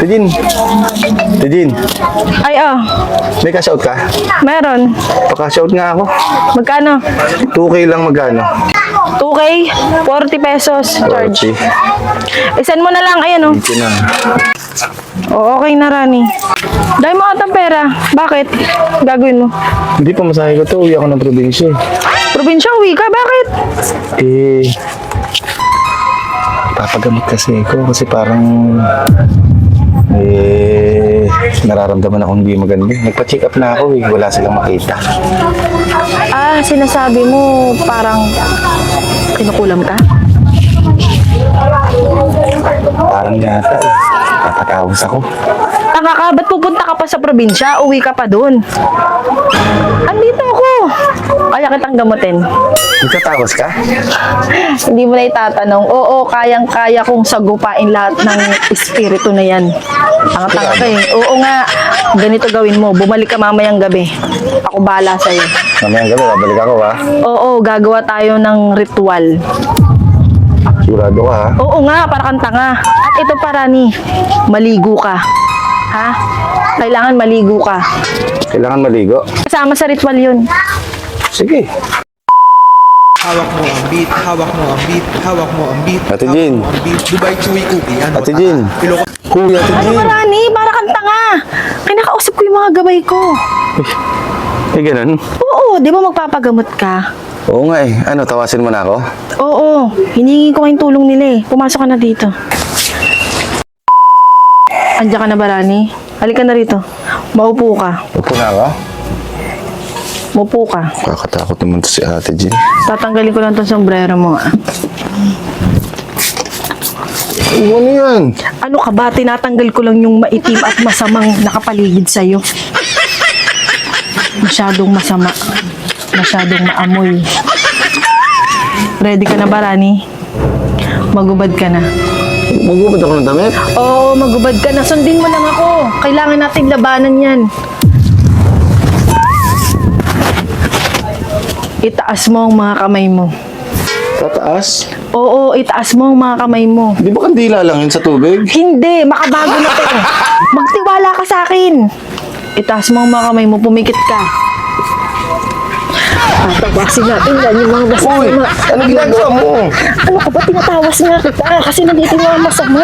Tejin. Tejin. Ay, May cash out ka? meron. Pa-cash out nga ako. Magkano? 2K lang magkano? 2K? 40 pesos charge. 40. Isan mo na lang, ayan oh. Ito na. Oo, okay na, Rani. Dahil mo atang pera. Bakit? Gagawin mo? Hindi pa masahe ko to. Uwi ako ng probinsya. Probinsya, uwi ka. Bakit? Eh, papagamot kasi ako kasi parang nararamdaman ako hindi maganda. Nagpa-check up na ako wala silang makita. Sinasabi mo parang kinukulam ka? Parang yata napatawag ako. Tanga ka, ba't pupunta ka pa sa probinsya? Uwi ka pa dun. Andito ako. Kaya kitang gamutin. Nagtatapos ka? Hindi mo na itatanong. Oo, kayang-kaya kong sagupain lahat ng espiritu na yan. Tanga-tanga ka eh. Oo nga, ganito gawin mo. Bumalik ka mamayang gabi. Ako bahala sa'yo. Mamayang gabi, babalik ako ha. Oo, gagawa tayo ng ritual. Sigurado ka ha? Oo nga, para kang tanga. At ito para ni, maligo ka. Ha? Kailangan maligo ka. Kailangan maligo? Kasama sa ritual yun. Sige. Hawak mo ang beat, hawak mo ang beat, hawak mo ang beat. Ate hawak Jean. mo ang beat. Dubai Chewy Cookie. Ano? Ate Jean. Kuya, Ate Ano Jean. marani? Para kang tanga. Kinakausap ko yung mga gabay ko. Eh, ganun? Oo, di ba magpapagamot ka? Oo nga eh. Ano, tawasin mo na ako? Oo, hiningi ko kayong tulong nila eh. Pumasok ka na dito. Andiyan ka na ba, Rani? Halika na rito. Maupo ka. Upo na ako? Maupo ka. Kakatakot naman to si Ate Jean. Tatanggalin ko lang itong sombrero mo. Ano yan? Ano ka ba? Tinatanggal ko lang yung maitim at masamang nakapaligid sa'yo. Masyadong masama. Masyadong maamoy. Ready ka na ba, Rani? Magubad ka na. Magubad ako ng damit? Oo, magubad ka na. Sundin mo lang ako. Kailangan natin labanan yan. Itaas mo ang mga kamay mo. Tataas? Oo, itaas mo ang mga kamay mo. Di ba kandila lang yun sa tubig? Hindi, makabago na to. Magtiwala ka sa akin. Itaas mo ang mga kamay mo, pumikit ka. Tatawasin natin yan yung mga masama. Ano ginagawa mo? Ano ka ba, tinatawas nga kita kasi nandito yung mga masama.